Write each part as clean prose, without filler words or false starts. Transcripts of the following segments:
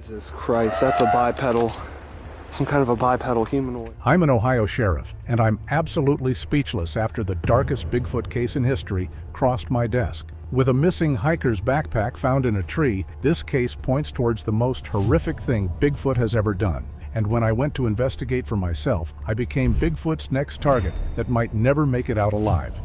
Jesus Christ, that's a bipedal, some kind of a bipedal humanoid. I'm an Ohio sheriff, and I'm absolutely speechless after the darkest Bigfoot case in history crossed my desk. With a missing hiker's backpack found in a tree, this case points towards the most horrific thing Bigfoot has ever done. And when I went to investigate for myself, I became Bigfoot's next target that might never make it out alive.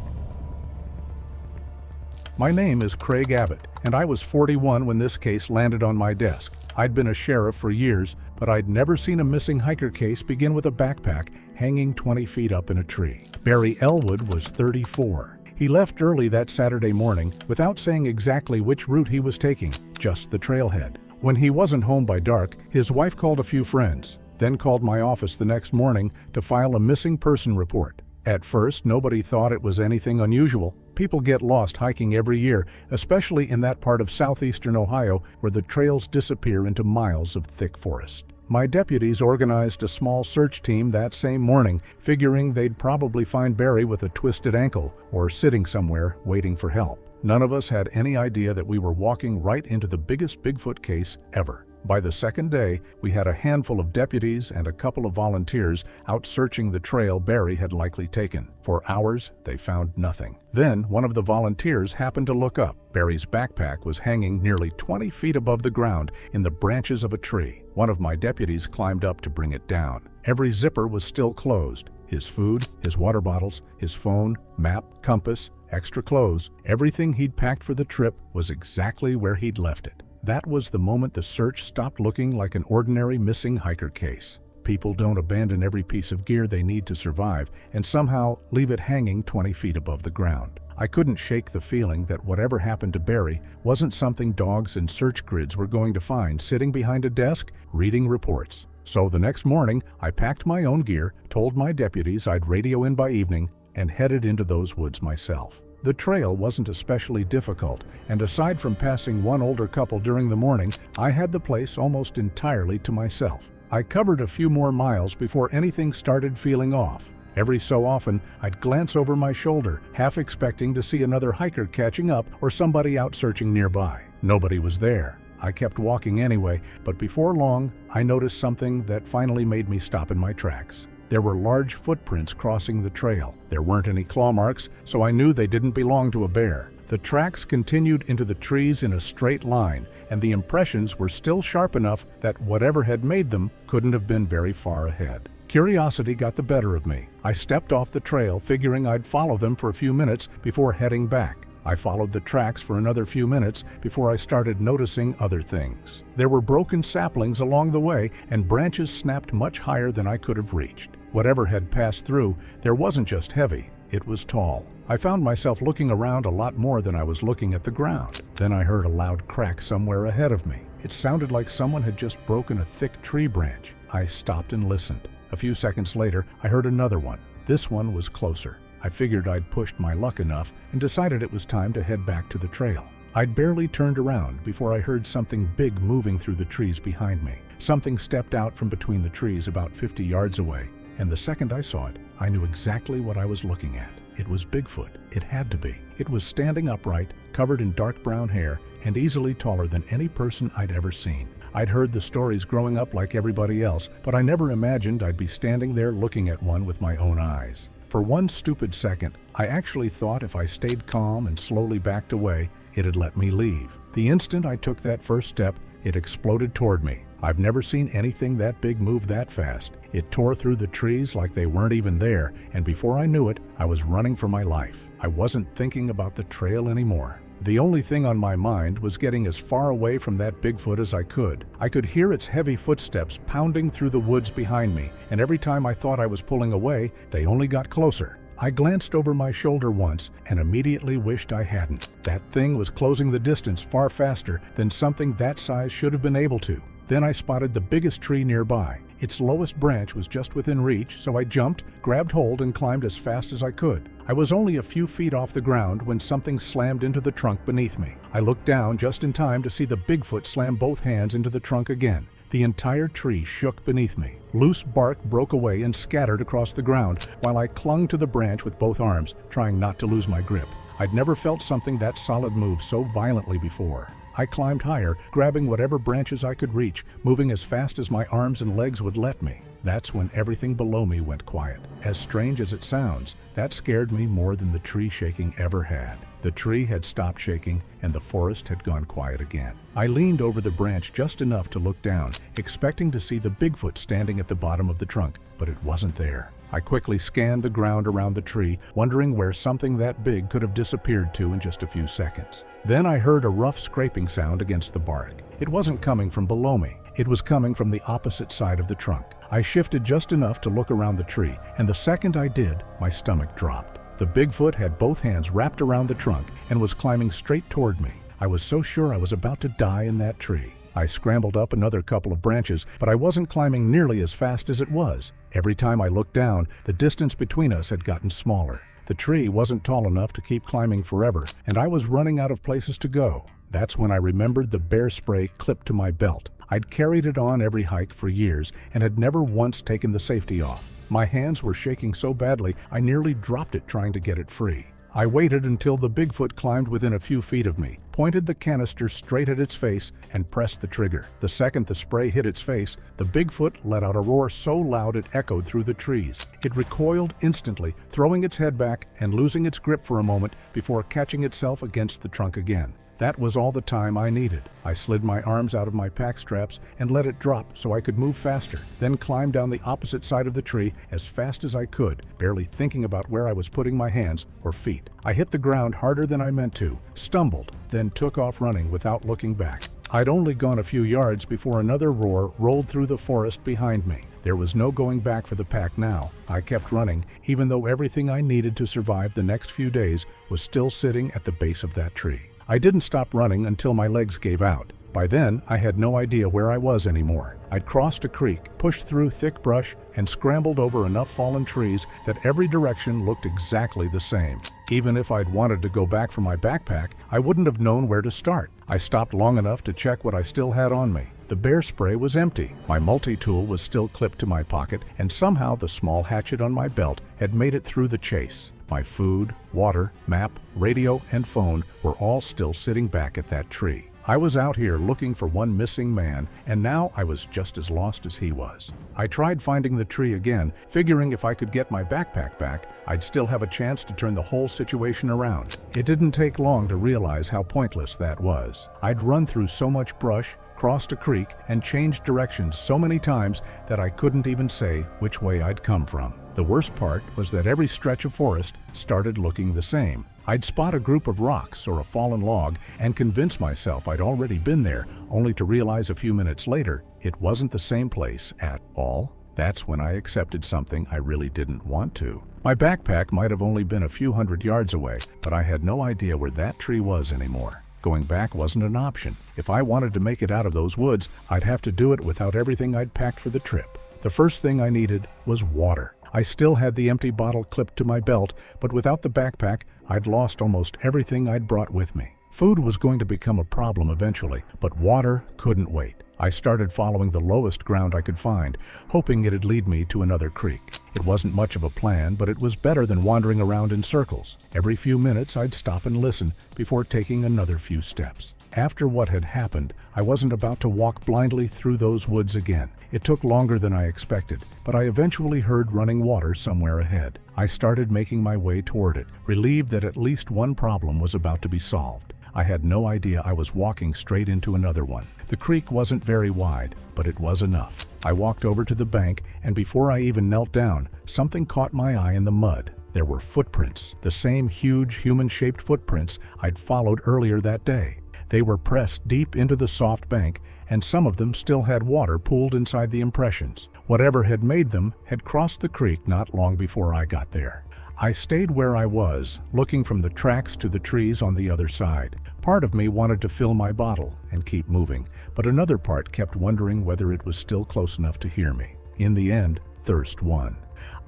My name is Craig Abbott, and I was 41 when this case landed on my desk. I'd been a sheriff for years, but I'd never seen a missing hiker case begin with a backpack hanging 20 feet up in a tree. Barry Elwood was 34. He left early that Saturday morning without saying exactly which route he was taking, just the trailhead. When he wasn't home by dark, his wife called a few friends, then called my office the next morning to file a missing person report. At first, nobody thought it was anything unusual. People get lost hiking every year, especially in that part of southeastern Ohio where the trails disappear into miles of thick forest. My deputies organized a small search team that same morning, figuring they'd probably find Barry with a twisted ankle or sitting somewhere waiting for help. None of us had any idea that we were walking right into the biggest Bigfoot case ever. By the second day, we had a handful of deputies and a couple of volunteers out searching the trail Barry had likely taken. For hours, they found nothing. Then, one of the volunteers happened to look up. Barry's backpack was hanging nearly 20 feet above the ground in the branches of a tree. One of my deputies climbed up to bring it down. Every zipper was still closed. His food, his water bottles, his phone, map, compass, extra clothes, everything he'd packed for the trip was exactly where he'd left it. That was the moment the search stopped looking like an ordinary missing hiker case. People don't abandon every piece of gear they need to survive and somehow leave it hanging 20 feet above the ground. I couldn't shake the feeling that whatever happened to Barry wasn't something dogs and search grids were going to find sitting behind a desk reading reports. So the next morning, I packed my own gear, told my deputies I'd radio in by evening, and headed into those woods myself. The trail wasn't especially difficult, and aside from passing one older couple during the morning, I had the place almost entirely to myself. I covered a few more miles before anything started feeling off. Every so often, I'd glance over my shoulder, half expecting to see another hiker catching up or somebody out searching nearby. Nobody was there. I kept walking anyway, but before long, I noticed something that finally made me stop in my tracks. There were large footprints crossing the trail. There weren't any claw marks, so I knew they didn't belong to a bear. The tracks continued into the trees in a straight line, and the impressions were still sharp enough that whatever had made them couldn't have been very far ahead. Curiosity got the better of me. I stepped off the trail, figuring I'd follow them for a few minutes before heading back. I followed the tracks for another few minutes before I started noticing other things. There were broken saplings along the way, and branches snapped much higher than I could have reached. Whatever had passed through, there wasn't just heavy, it was tall. I found myself looking around a lot more than I was looking at the ground. Then I heard a loud crack somewhere ahead of me. It sounded like someone had just broken a thick tree branch. I stopped and listened. A few seconds later, I heard another one. This one was closer. I figured I'd pushed my luck enough and decided it was time to head back to the trail. I'd barely turned around before I heard something big moving through the trees behind me. Something stepped out from between the trees about 50 yards away, and the second I saw it, I knew exactly what I was looking at. It was Bigfoot. It had to be. It was standing upright, covered in dark brown hair, and easily taller than any person I'd ever seen. I'd heard the stories growing up like everybody else, but I never imagined I'd be standing there looking at one with my own eyes. For one stupid second, I actually thought if I stayed calm and slowly backed away, it'd let me leave. The instant I took that first step, it exploded toward me. I've never seen anything that big move that fast. It tore through the trees like they weren't even there, and before I knew it, I was running for my life. I wasn't thinking about the trail anymore. The only thing on my mind was getting as far away from that Bigfoot as I could. I could hear its heavy footsteps pounding through the woods behind me, and every time I thought I was pulling away, they only got closer. I glanced over my shoulder once and immediately wished I hadn't. That thing was closing the distance far faster than something that size should have been able to. Then I spotted the biggest tree nearby. Its lowest branch was just within reach, so I jumped, grabbed hold, and climbed as fast as I could. I was only a few feet off the ground when something slammed into the trunk beneath me. I looked down just in time to see the Bigfoot slam both hands into the trunk again. The entire tree shook beneath me. Loose bark broke away and scattered across the ground while I clung to the branch with both arms, trying not to lose my grip. I'd never felt something that solid move so violently before. I climbed higher, grabbing whatever branches I could reach, moving as fast as my arms and legs would let me. That's when everything below me went quiet. As strange as it sounds, that scared me more than the tree shaking ever had. The tree had stopped shaking and the forest had gone quiet again. I leaned over the branch just enough to look down, expecting to see the Bigfoot standing at the bottom of the trunk, but it wasn't there. I quickly scanned the ground around the tree, wondering where something that big could have disappeared to in just a few seconds. Then I heard a rough scraping sound against the bark. It wasn't coming from below me. It was coming from the opposite side of the trunk. I shifted just enough to look around the tree, and the second I did, my stomach dropped. The Bigfoot had both hands wrapped around the trunk and was climbing straight toward me. I was so sure I was about to die in that tree. I scrambled up another couple of branches, but I wasn't climbing nearly as fast as it was. Every time I looked down, the distance between us had gotten smaller. The tree wasn't tall enough to keep climbing forever, and I was running out of places to go. That's when I remembered the bear spray clipped to my belt. I'd carried it on every hike for years and had never once taken the safety off. My hands were shaking so badly I nearly dropped it trying to get it free. I waited until the Bigfoot climbed within a few feet of me, pointed the canister straight at its face, and pressed the trigger. The second the spray hit its face, the Bigfoot let out a roar so loud it echoed through the trees. It recoiled instantly, throwing its head back and losing its grip for a moment before catching itself against the trunk again. That was all the time I needed. I slid my arms out of my pack straps and let it drop so I could move faster, then climbed down the opposite side of the tree as fast as I could, barely thinking about where I was putting my hands or feet. I hit the ground harder than I meant to, stumbled, then took off running without looking back. I'd only gone a few yards before another roar rolled through the forest behind me. There was no going back for the pack now. I kept running, even though everything I needed to survive the next few days was still sitting at the base of that tree. I didn't stop running until my legs gave out. By then, I had no idea where I was anymore. I'd crossed a creek, pushed through thick brush, and scrambled over enough fallen trees that every direction looked exactly the same. Even if I'd wanted to go back for my backpack, I wouldn't have known where to start. I stopped long enough to check what I still had on me. The bear spray was empty. My multi-tool was still clipped to my pocket, and somehow the small hatchet on my belt had made it through the chase. My food, water, map, radio, and phone were all still sitting back at that tree. I was out here looking for one missing man, and now I was just as lost as he was. I tried finding the tree again, figuring if I could get my backpack back, I'd still have a chance to turn the whole situation around. It didn't take long to realize how pointless that was. I'd run through so much brush, crossed a creek, and changed directions so many times that I couldn't even say which way I'd come from. The worst part was that every stretch of forest started looking the same. I'd spot a group of rocks or a fallen log and convince myself I'd already been there, only to realize a few minutes later it wasn't the same place at all. That's when I accepted something I really didn't want to. My backpack might have only been a few hundred yards away, but I had no idea where that tree was anymore. Going back wasn't an option. If I wanted to make it out of those woods, I'd have to do it without everything I'd packed for the trip. The first thing I needed was water. I still had the empty bottle clipped to my belt, but without the backpack, I'd lost almost everything I'd brought with me. Food was going to become a problem eventually, but water couldn't wait. I started following the lowest ground I could find, hoping it'd lead me to another creek. It wasn't much of a plan, but it was better than wandering around in circles. Every few minutes, I'd stop and listen before taking another few steps. After what had happened, I wasn't about to walk blindly through those woods again. It took longer than I expected, but I eventually heard running water somewhere ahead. I started making my way toward it, relieved that at least one problem was about to be solved. I had no idea I was walking straight into another one. The creek wasn't very wide, but it was enough. I walked over to the bank, and before I even knelt down, something caught my eye in the mud. There were footprints, the same huge human-shaped footprints I'd followed earlier that day. They were pressed deep into the soft bank, and some of them still had water pooled inside the impressions. Whatever had made them had crossed the creek not long before I got there. I stayed where I was, looking from the tracks to the trees on the other side. Part of me wanted to fill my bottle and keep moving, but another part kept wondering whether it was still close enough to hear me. In the end, thirst won.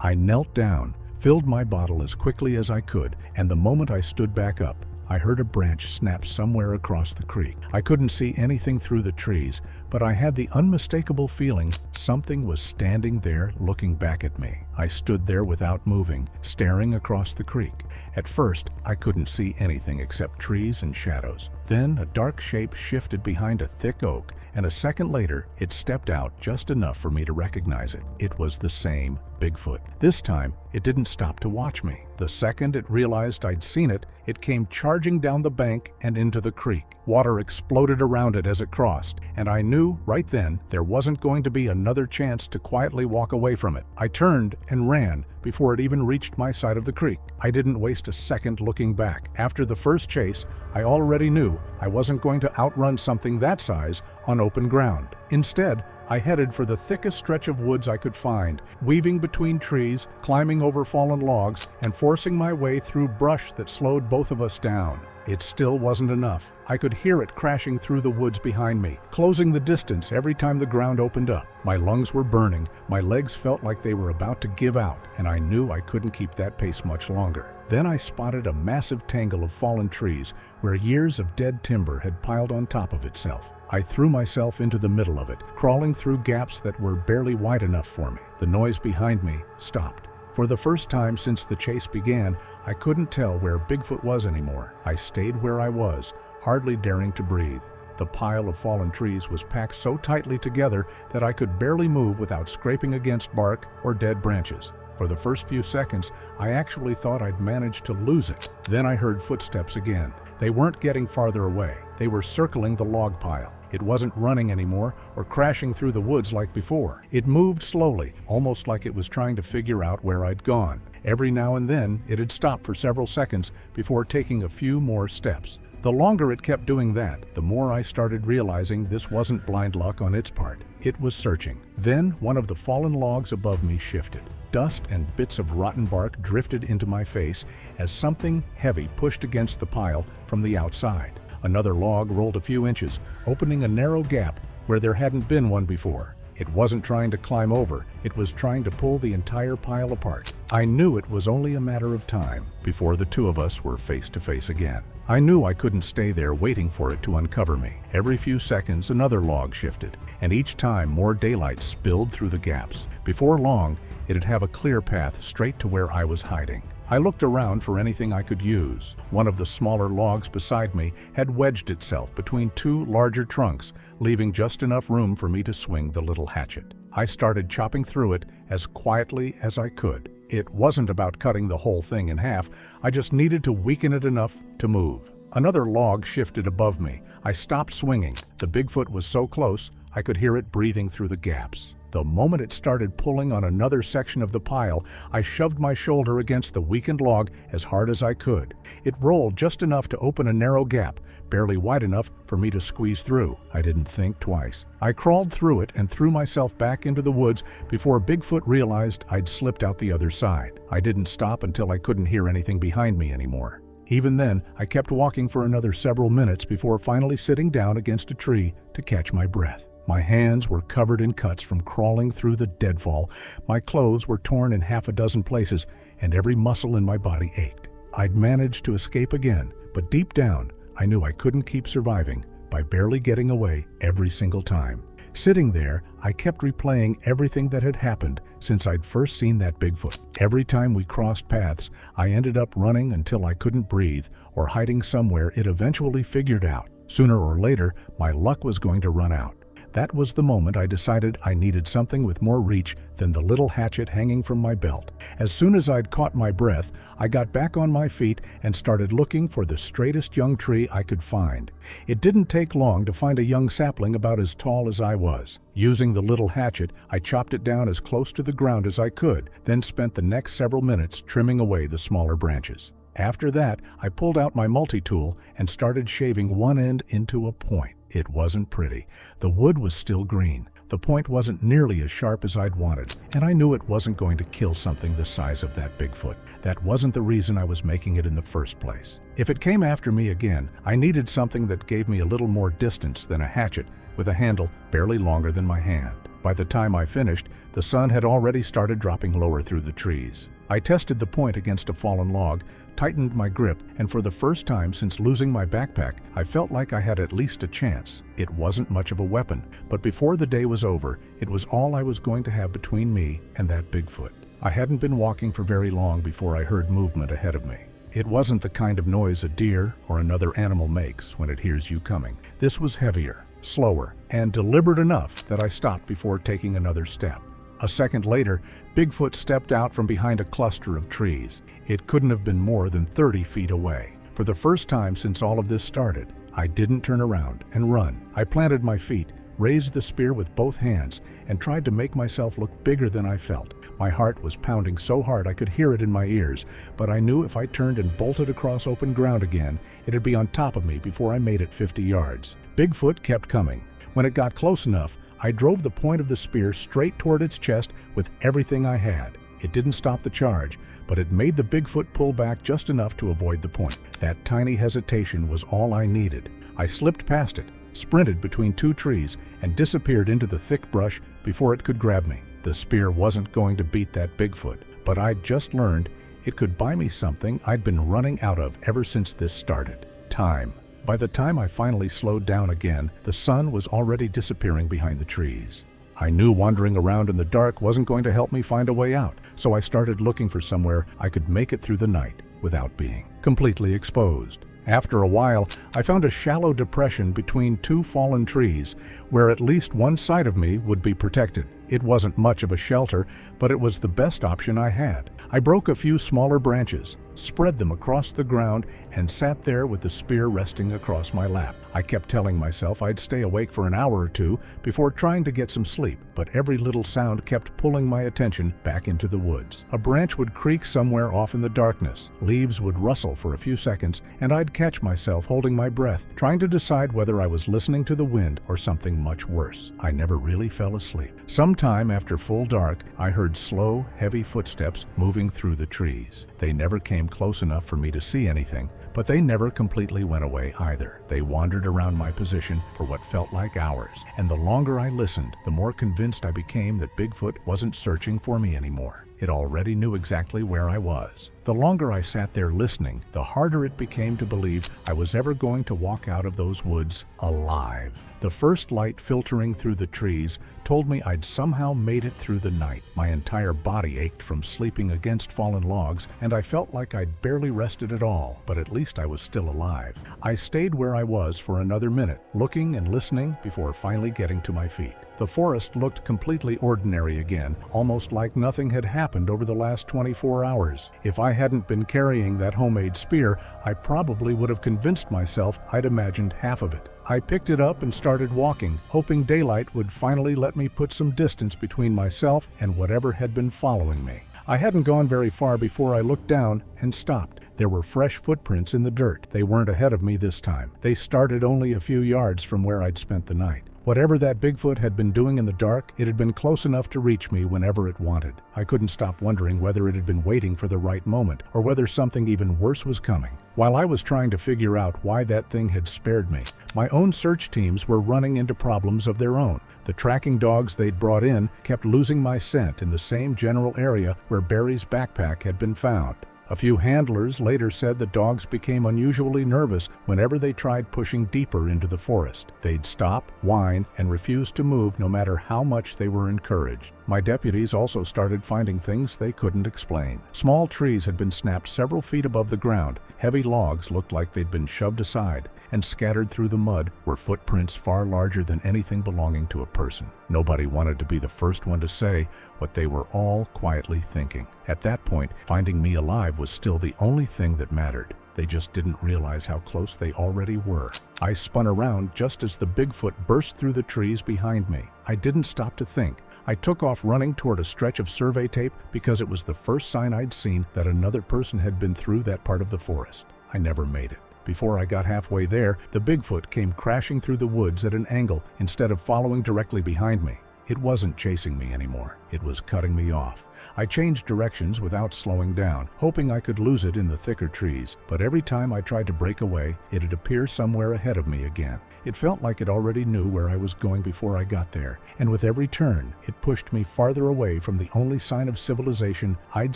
I knelt down, filled my bottle as quickly as I could, and the moment I stood back up, I heard a branch snap somewhere across the creek. I couldn't see anything through the trees, but I had the unmistakable feeling something was standing there looking back at me. I stood there without moving, staring across the creek. At first, I couldn't see anything except trees and shadows. Then a dark shape shifted behind a thick oak, and a second later, it stepped out just enough for me to recognize it. It was the same Bigfoot. This time, it didn't stop to watch me. The second it realized I'd seen it, it came charging down the bank and into the creek. Water exploded around it as it crossed, and I knew right then there wasn't going to be another chance to quietly walk away from it. I turned and ran before it even reached my side of the creek. I didn't waste a second looking back. After the first chase, I already knew I wasn't going to outrun something that size on open ground. Instead, I headed for the thickest stretch of woods I could find, weaving between trees, climbing over fallen logs, and forcing my way through brush that slowed both of us down. It still wasn't enough. I could hear it crashing through the woods behind me, closing the distance every time the ground opened up. My lungs were burning, my legs felt like they were about to give out, and I knew I couldn't keep that pace much longer. Then I spotted a massive tangle of fallen trees where years of dead timber had piled on top of itself. I threw myself into the middle of it, crawling through gaps that were barely wide enough for me. The noise behind me stopped. For the first time since the chase began, I couldn't tell where Bigfoot was anymore. I stayed where I was, hardly daring to breathe. The pile of fallen trees was packed so tightly together that I could barely move without scraping against bark or dead branches. For the first few seconds, I actually thought I'd managed to lose it. Then I heard footsteps again. They weren't getting farther away. They were circling the log pile. It wasn't running anymore or crashing through the woods like before. It moved slowly, almost like it was trying to figure out where I'd gone. Every now and then, it'd stop for several seconds before taking a few more steps. The longer it kept doing that, the more I started realizing this wasn't blind luck on its part. It was searching. Then one of the fallen logs above me shifted. Dust and bits of rotten bark drifted into my face as something heavy pushed against the pile from the outside. Another log rolled a few inches, opening a narrow gap where there hadn't been one before. It wasn't trying to climb over, it was trying to pull the entire pile apart. I knew it was only a matter of time before the two of us were face to face again. I knew I couldn't stay there waiting for it to uncover me. Every few seconds, another log shifted, and each time more daylight spilled through the gaps. Before long, it'd have a clear path straight to where I was hiding. I looked around for anything I could use. One of the smaller logs beside me had wedged itself between two larger trunks, leaving just enough room for me to swing the little hatchet. I started chopping through it as quietly as I could. It wasn't about cutting the whole thing in half, I just needed to weaken it enough to move. Another log shifted above me. I stopped swinging. The Bigfoot was so close, I could hear it breathing through the gaps. The moment it started pulling on another section of the pile, I shoved my shoulder against the weakened log as hard as I could. It rolled just enough to open a narrow gap, barely wide enough for me to squeeze through. I didn't think twice. I crawled through it and threw myself back into the woods before Bigfoot realized I'd slipped out the other side. I didn't stop until I couldn't hear anything behind me anymore. Even then, I kept walking for another several minutes before finally sitting down against a tree to catch my breath. My hands were covered in cuts from crawling through the deadfall. My clothes were torn in half a dozen places, and every muscle in my body ached. I'd managed to escape again, but deep down, I knew I couldn't keep surviving by barely getting away every single time. Sitting there, I kept replaying everything that had happened since I'd first seen that Bigfoot. Every time we crossed paths, I ended up running until I couldn't breathe or hiding somewhere it eventually figured out. Sooner or later, my luck was going to run out. That was the moment I decided I needed something with more reach than the little hatchet hanging from my belt. As soon as I'd caught my breath, I got back on my feet and started looking for the straightest young tree I could find. It didn't take long to find a young sapling about as tall as I was. Using the little hatchet, I chopped it down as close to the ground as I could, then spent the next several minutes trimming away the smaller branches. After that, I pulled out my multi-tool and started shaving one end into a point. It wasn't pretty. The wood was still green. The point wasn't nearly as sharp as I'd wanted, and I knew it wasn't going to kill something the size of that Bigfoot. That wasn't the reason I was making it in the first place. If it came after me again, I needed something that gave me a little more distance than a hatchet with a handle barely longer than my hand. By the time I finished, the sun had already started dropping lower through the trees. I tested the point against a fallen log, tightened my grip, and for the first time since losing my backpack, I felt like I had at least a chance. It wasn't much of a weapon, but before the day was over, it was all I was going to have between me and that Bigfoot. I hadn't been walking for very long before I heard movement ahead of me. It wasn't the kind of noise a deer or another animal makes when it hears you coming. This was heavier, slower, and deliberate enough that I stopped before taking another step. A second later, Bigfoot stepped out from behind a cluster of trees. It couldn't have been more than 30 feet away. For the first time since all of this started, I didn't turn around and run. I planted my feet, raised the spear with both hands, and tried to make myself look bigger than I felt. My heart was pounding so hard I could hear it in my ears, but I knew if I turned and bolted across open ground again, it'd be on top of me before I made it 50 yards. Bigfoot kept coming. When it got close enough, I drove the point of the spear straight toward its chest with everything I had. It didn't stop the charge, but it made the Bigfoot pull back just enough to avoid the point. That tiny hesitation was all I needed. I slipped past it, sprinted between two trees, and disappeared into the thick brush before it could grab me. The spear wasn't going to beat that Bigfoot, but I'd just learned it could buy me something I'd been running out of ever since this started: time. By the time I finally slowed down again, the sun was already disappearing behind the trees. I knew wandering around in the dark wasn't going to help me find a way out, so I started looking for somewhere I could make it through the night without being completely exposed. After a while, I found a shallow depression between two fallen trees where at least one side of me would be protected. It wasn't much of a shelter, but it was the best option I had. I broke a few smaller branches, spread them across the ground, and sat there with the spear resting across my lap. I kept telling myself I'd stay awake for an hour or two before trying to get some sleep, but every little sound kept pulling my attention back into the woods. A branch would creak somewhere off in the darkness, leaves would rustle for a few seconds, and I'd catch myself holding my breath, trying to decide whether I was listening to the wind or something much worse. I never really fell asleep. Sometime after full dark, I heard slow, heavy footsteps moving through the trees. They never came close enough for me to see anything, but they never completely went away either. They wandered around my position for what felt like hours, and the longer I listened, the more convinced I became that Bigfoot wasn't searching for me anymore. It already knew exactly where I was. The longer I sat there listening, the harder it became to believe I was ever going to walk out of those woods alive. The first light filtering through the trees told me I'd somehow made it through the night. My entire body ached from sleeping against fallen logs, and I felt like I'd barely rested at all, but at least I was still alive. I stayed where I was for another minute, looking and listening before finally getting to my feet. The forest looked completely ordinary again, almost like nothing had happened over the last 24 hours. If I hadn't been carrying that homemade spear, I probably would have convinced myself I'd imagined half of it. I picked it up and started walking, hoping daylight would finally let me put some distance between myself and whatever had been following me. I hadn't gone very far before I looked down and stopped. There were fresh footprints in the dirt. They weren't ahead of me this time. They started only a few yards from where I'd spent the night. Whatever that Bigfoot had been doing in the dark, it had been close enough to reach me whenever it wanted. I couldn't stop wondering whether it had been waiting for the right moment, or whether something even worse was coming. While I was trying to figure out why that thing had spared me, my own search teams were running into problems of their own. The tracking dogs they'd brought in kept losing my scent in the same general area where Barry's backpack had been found. A few handlers later said the dogs became unusually nervous whenever they tried pushing deeper into the forest. They'd stop, whine, and refuse to move no matter how much they were encouraged. My deputies also started finding things they couldn't explain. Small trees had been snapped several feet above the ground. Heavy logs looked like they'd been shoved aside, and scattered through the mud were footprints far larger than anything belonging to a person. Nobody wanted to be the first one to say what they were all quietly thinking. At that point, finding me alive was still the only thing that mattered. They just didn't realize how close they already were. I spun around just as the Bigfoot burst through the trees behind me. I didn't stop to think. I took off running toward a stretch of survey tape because it was the first sign I'd seen that another person had been through that part of the forest. I never made it. Before I got halfway there, the Bigfoot came crashing through the woods at an angle instead of following directly behind me. It wasn't chasing me anymore. It was cutting me off. I changed directions without slowing down, hoping I could lose it in the thicker trees, but every time I tried to break away, it'd appear somewhere ahead of me again. It felt like it already knew where I was going before I got there, and with every turn, it pushed me farther away from the only sign of civilization I'd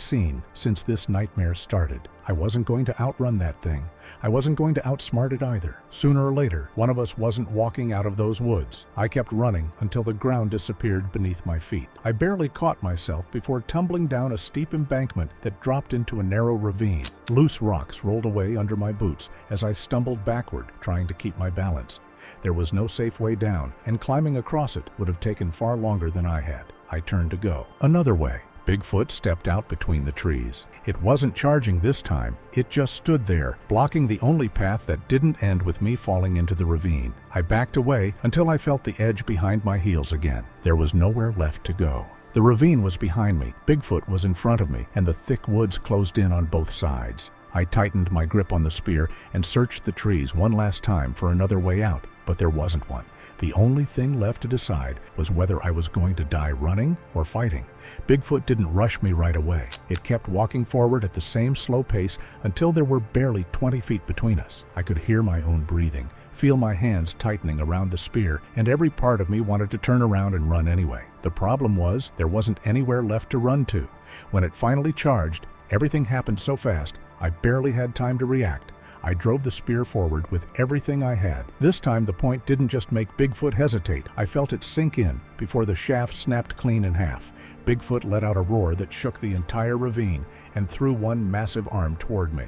seen since this nightmare started. I wasn't going to outrun that thing. I wasn't going to outsmart it either. Sooner or later, one of us wasn't walking out of those woods. I kept running until the ground disappeared beneath my feet. I barely caught myself before tumbling down a steep embankment that dropped into a narrow ravine. Loose rocks rolled away under my boots as I stumbled backward, trying to keep my balance. There was no safe way down, and climbing across it would have taken far longer than I had. I turned to go another way. Bigfoot stepped out between the trees. It wasn't charging this time. It just stood there, blocking the only path that didn't end with me falling into the ravine. I backed away until I felt the edge behind my heels again. There was nowhere left to go. The ravine was behind me, Bigfoot was in front of me, and the thick woods closed in on both sides. I tightened my grip on the spear and searched the trees one last time for another way out, but there wasn't one. The only thing left to decide was whether I was going to die running or fighting. Bigfoot didn't rush me right away. It kept walking forward at the same slow pace until there were barely 20 feet between us. I could hear my own breathing, feel my hands tightening around the spear, and every part of me wanted to turn around and run anyway. The problem was there wasn't anywhere left to run to. When it finally charged, everything happened so fast, I barely had time to react. I drove the spear forward with everything I had. This time the point didn't just make Bigfoot hesitate. I felt it sink in before the shaft snapped clean in half. Bigfoot let out a roar that shook the entire ravine and threw one massive arm toward me.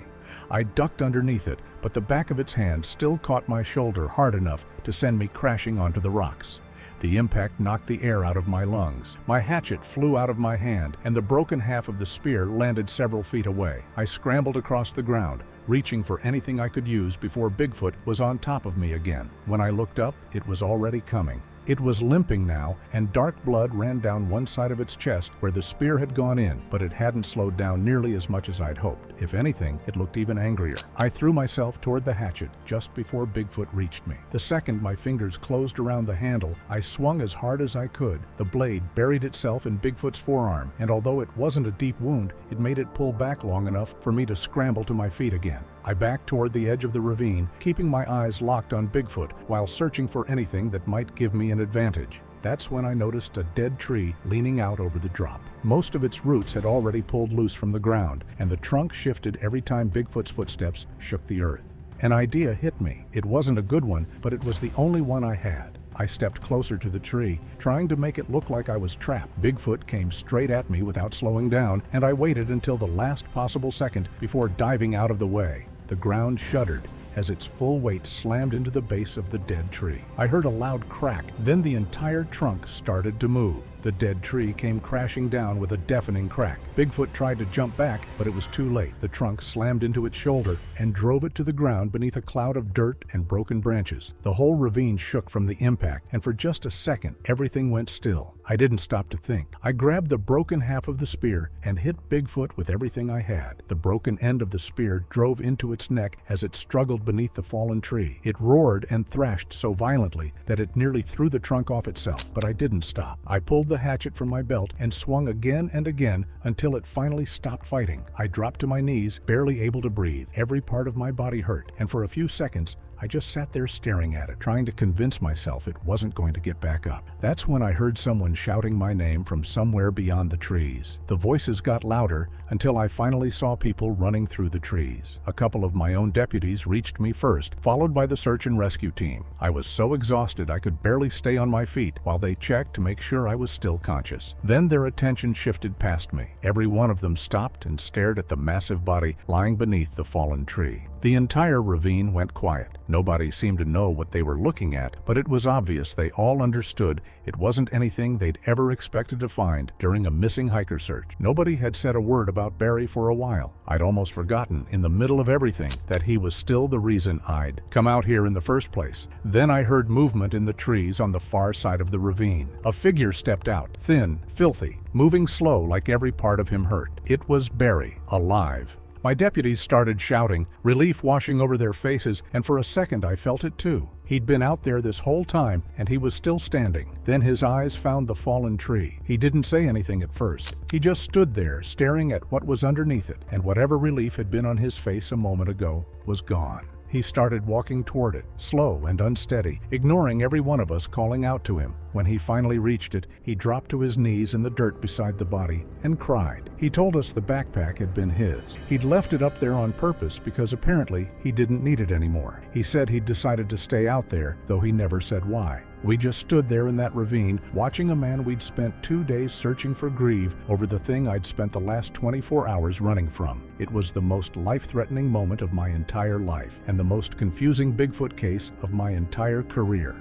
I ducked underneath it, but the back of its hand still caught my shoulder hard enough to send me crashing onto the rocks. The impact knocked the air out of my lungs. My hatchet flew out of my hand, and the broken half of the spear landed several feet away. I scrambled across the ground, reaching for anything I could use before Bigfoot was on top of me again. When I looked up, it was already coming. It was limping now, and dark blood ran down one side of its chest where the spear had gone in, but it hadn't slowed down nearly as much as I'd hoped. If anything, it looked even angrier. I threw myself toward the hatchet just before Bigfoot reached me. The second my fingers closed around the handle, I swung as hard as I could. The blade buried itself in Bigfoot's forearm, and although it wasn't a deep wound, it made it pull back long enough for me to scramble to my feet again. I backed toward the edge of the ravine, keeping my eyes locked on Bigfoot while searching for anything that might give me an advantage. That's when I noticed a dead tree leaning out over the drop. Most of its roots had already pulled loose from the ground, and the trunk shifted every time Bigfoot's footsteps shook the earth. An idea hit me. It wasn't a good one, but it was the only one I had. I stepped closer to the tree, trying to make it look like I was trapped. Bigfoot came straight at me without slowing down, and I waited until the last possible second before diving out of the way. The ground shuddered as its full weight slammed into the base of the dead tree. I heard a loud crack, then the entire trunk started to move. The dead tree came crashing down with a deafening crack. Bigfoot tried to jump back, but it was too late. The trunk slammed into its shoulder and drove it to the ground beneath a cloud of dirt and broken branches. The whole ravine shook from the impact, and for just a second, everything went still. I didn't stop to think. I grabbed the broken half of the spear and hit Bigfoot with everything I had. The broken end of the spear drove into its neck as it struggled beneath the fallen tree. It roared and thrashed so violently that it nearly threw the trunk off itself, but I didn't stop. I pulled the hatchet from my belt and swung again and again until it finally stopped fighting. I dropped to my knees, barely able to breathe. Every part of my body hurt, and for a few seconds, I just sat there staring at it, trying to convince myself it wasn't going to get back up. That's when I heard someone shouting my name from somewhere beyond the trees. The voices got louder until I finally saw people running through the trees. A couple of my own deputies reached me first, followed by the search and rescue team. I was so exhausted I could barely stay on my feet while they checked to make sure I was still conscious. Then their attention shifted past me. Every one of them stopped and stared at the massive body lying beneath the fallen tree. The entire ravine went quiet. Nobody seemed to know what they were looking at, but it was obvious they all understood it wasn't anything they'd ever expected to find during a missing hiker search. Nobody had said a word about Barry for a while. I'd almost forgotten, in the middle of everything, that he was still the reason I'd come out here in the first place. Then I heard movement in the trees on the far side of the ravine. A figure stepped out, thin, filthy, moving slow like every part of him hurt. It was Barry, alive. My deputies started shouting, relief washing over their faces, and for a second I felt it too. He'd been out there this whole time, and he was still standing. Then his eyes found the fallen tree. He didn't say anything at first. He just stood there, staring at what was underneath it, and whatever relief had been on his face a moment ago was gone. He started walking toward it, slow and unsteady, ignoring every one of us calling out to him. When he finally reached it, he dropped to his knees in the dirt beside the body and cried. He told us the backpack had been his. He'd left it up there on purpose because apparently he didn't need it anymore. He said he'd decided to stay out there, though he never said why. We just stood there in that ravine, watching a man we'd spent 2 days searching for grieve over the thing I'd spent the last 24 hours running from. It was the most life-threatening moment of my entire life, and the most confusing Bigfoot case of my entire career.